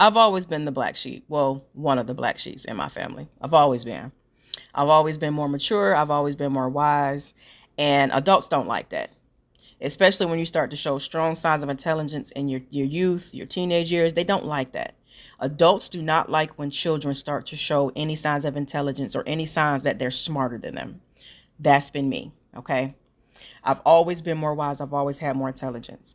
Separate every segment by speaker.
Speaker 1: I've always been the black sheep. Well, one of the black sheeps in my family. I've always been. I've always been more mature. I've always been more wise. And adults don't like that, especially when you start to show strong signs of intelligence in your youth, your teenage years. They don't like that. Adults do not like when children start to show any signs of intelligence or any signs that they're smarter than them. That's been me, okay? I've always been more wise. I've always had more intelligence.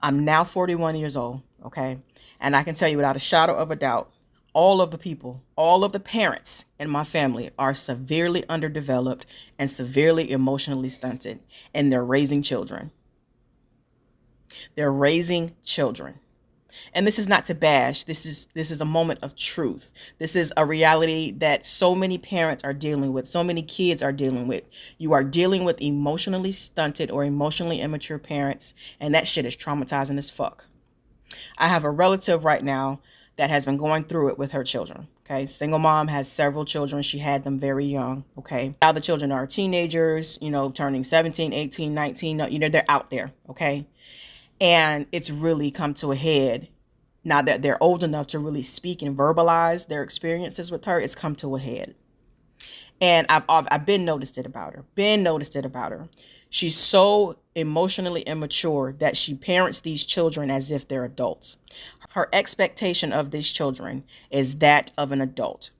Speaker 1: I'm now 41 years old, okay? And I can tell you without a shadow of a doubt, all of the people, all of the parents in my family are severely underdeveloped and severely emotionally stunted, and they're raising children. They're raising children. And this is not to bash. This is a moment of truth. This is a reality that so many parents are dealing with, so many kids are dealing with. You are dealing with emotionally stunted or emotionally immature parents, and that shit is traumatizing as fuck. I have a relative right now that has been going through it with her children. Okay. Single mom, has several children. She had them very young. Okay. Now the children are teenagers, turning 17, 18, 19. They're out there. Okay. And it's really come to a head now that they're old enough to really speak and verbalize their experiences with her. It's come to a head. And I've been noticed it about her. She's so emotionally immature that she parents these children as if they're adults. Her expectation of these children is that of an adult.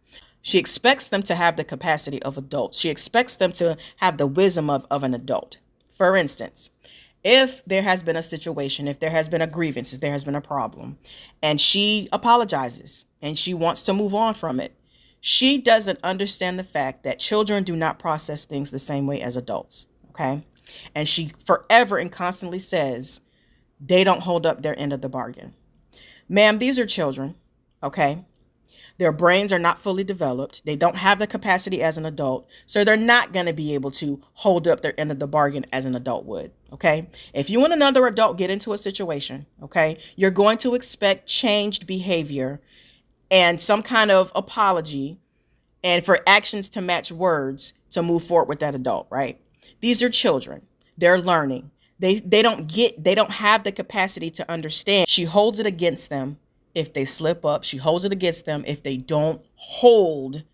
Speaker 1: She expects them to have the capacity of adults. She expects them to have the wisdom of an adult. For instance, if there has been a situation, if there has been a grievance, if there has been a problem, and she apologizes and she wants to move on from it, she doesn't understand the fact that children do not process things the same way as adults, okay? And she forever and constantly says they don't hold up their end of the bargain. Ma'am, these are children, okay? Their brains are not fully developed. They don't have the capacity as an adult, so they're not going to be able to hold up their end of the bargain as an adult would, okay? If you and another adult get into a situation, okay, you're going to expect changed behavior and some kind of apology and for actions to match words to move forward with that adult, right? These are children. They're learning. They don't have the capacity to understand. She holds it against them if they slip up. She holds it against them if they don't hold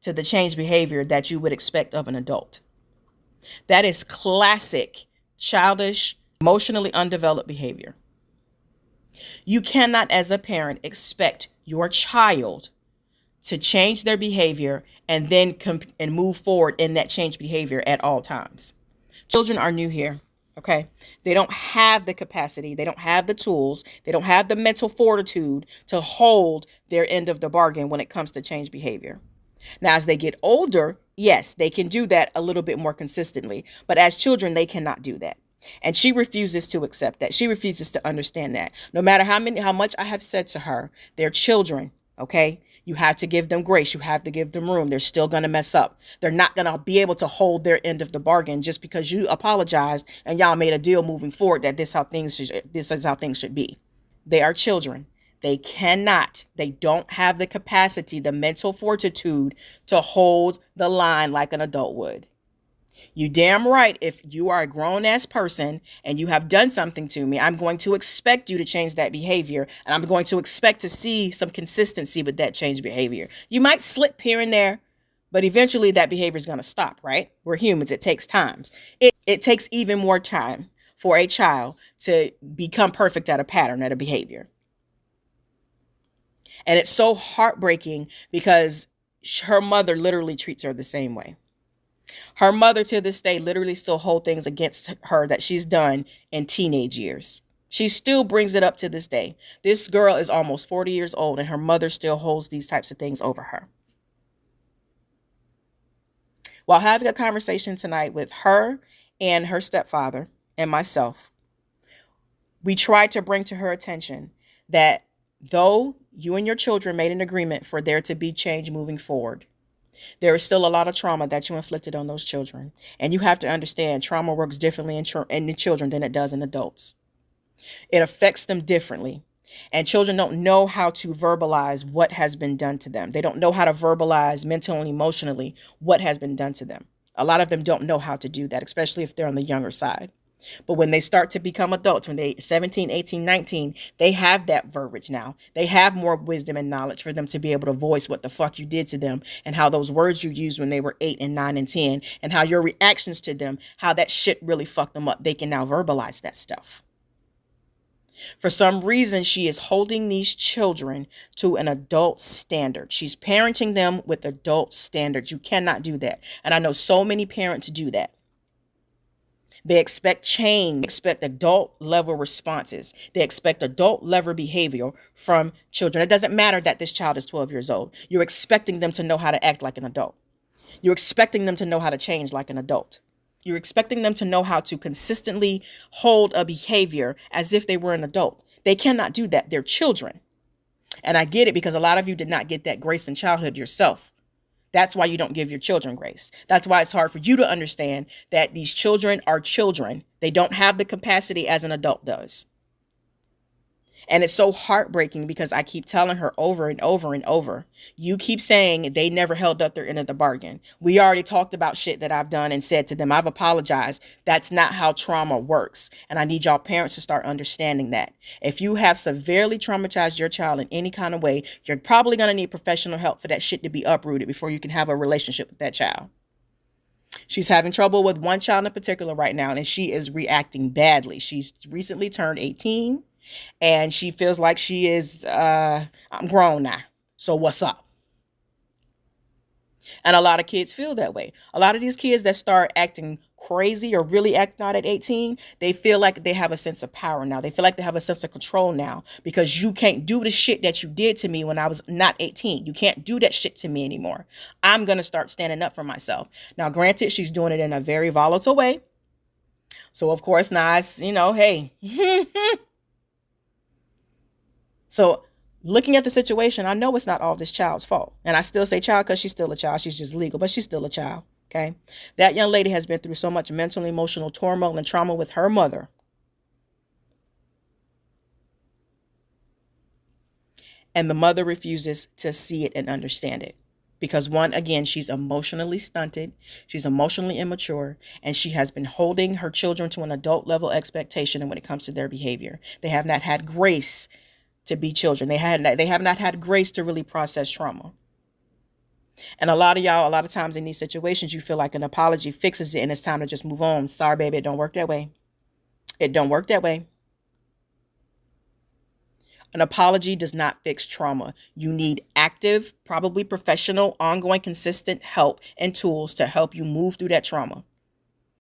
Speaker 1: to the changed behavior that you would expect of an adult. That is classic, childish, emotionally undeveloped behavior. You cannot, as a parent, expect your child to change their behavior and then and move forward in that changed behavior at all times. Children are new here. Okay. They don't have the capacity. They don't have the tools. They don't have the mental fortitude to hold their end of the bargain when it comes to change behavior. Now, as they get older, yes, they can do that a little bit more consistently. But as children, they cannot do that. And she refuses to accept that. She refuses to understand that. No matter how much I have said to her, they're children. Okay. You have to give them grace. You have to give them room. They're still going to mess up. They're not going to be able to hold their end of the bargain just because you apologized and y'all made a deal moving forward that this is how things should be. They are children. They don't have the capacity, the mental fortitude to hold the line like an adult would. You damn right, if you are a grown-ass person and you have done something to me, I'm going to expect you to change that behavior, and I'm going to expect to see some consistency with that changed behavior. You might slip here and there, but eventually that behavior is going to stop, right? We're humans. It takes time. It takes even more time for a child to become perfect at a pattern, at a behavior. And it's so heartbreaking because her mother literally treats her the same way. Her mother to this day literally still hold things against her that she's done in teenage years. She still brings it up to this day. This girl is almost 40 years old and her mother still holds these types of things over her. While having a conversation tonight with her and her stepfather and myself, we tried to bring to her attention that though you and your children made an agreement for there to be change moving forward, there is still a lot of trauma that you inflicted on those children. And you have to understand trauma works differently in the children than it does in adults. It affects them differently. And children don't know how to verbalize what has been done to them. They don't know how to verbalize mentally and emotionally what has been done to them. A lot of them don't know how to do that, especially if they're on the younger side. But when they start to become adults, when they 17, 18, 19, they have that verbiage now. They have more wisdom and knowledge for them to be able to voice what the fuck you did to them and how those words you used when they were 8 and 9 and 10 and how your reactions to them, how that shit really fucked them up. They can now verbalize that stuff. For some reason, she is holding these children to an adult standard. She's parenting them with adult standards. You cannot do that. And I know so many parents do that. They expect change, they expect adult level responses. They expect adult level behavior from children. It doesn't matter that this child is 12 years old. You're expecting them to know how to act like an adult. You're expecting them to know how to change like an adult. You're expecting them to know how to consistently hold a behavior as if they were an adult. They cannot do that. They're children. And I get it because a lot of you did not get that grace in childhood yourself. That's why you don't give your children grace. That's why it's hard for you to understand that these children are children. They don't have the capacity as an adult does. And it's so heartbreaking because I keep telling her over and over and over, you keep saying they never held up their end of the bargain. We already talked about shit that I've done and said to them. I've apologized. That's not how trauma works. And I need y'all parents to start understanding that. If you have severely traumatized your child in any kind of way, you're probably going to need professional help for that shit to be uprooted before you can have a relationship with that child. She's having trouble with one child in particular right now, and she is reacting badly. She's recently turned 18. And she feels like she is, I'm grown now. So what's up? And a lot of kids feel that way. A lot of these kids that start acting crazy or really acting out at 18, they feel like they have a sense of power now. They feel like they have a sense of control now because you can't do the shit that you did to me when I was not 18. You can't do that shit to me anymore. I'm going to start standing up for myself. Now, granted, she's doing it in a very volatile way. So, of course, now it's, hey. So looking at the situation, I know it's not all this child's fault. And I still say child because she's still a child. She's just legal, but she's still a child. Okay. That young lady has been through so much mental and emotional turmoil and trauma with her mother. And the mother refuses to see it and understand it. Because one, again, she's emotionally stunted. She's emotionally immature. And she has been holding her children to an adult level expectation when it comes to their behavior. They have not had grace to be children. They have not had grace to really process trauma. And a lot of y'all, a lot of times in these situations, you feel like an apology fixes it and it's time to just move on. Sorry, baby, it don't work that way. It don't work that way. An apology does not fix trauma. You need active, probably professional, ongoing, consistent help and tools to help you move through that trauma.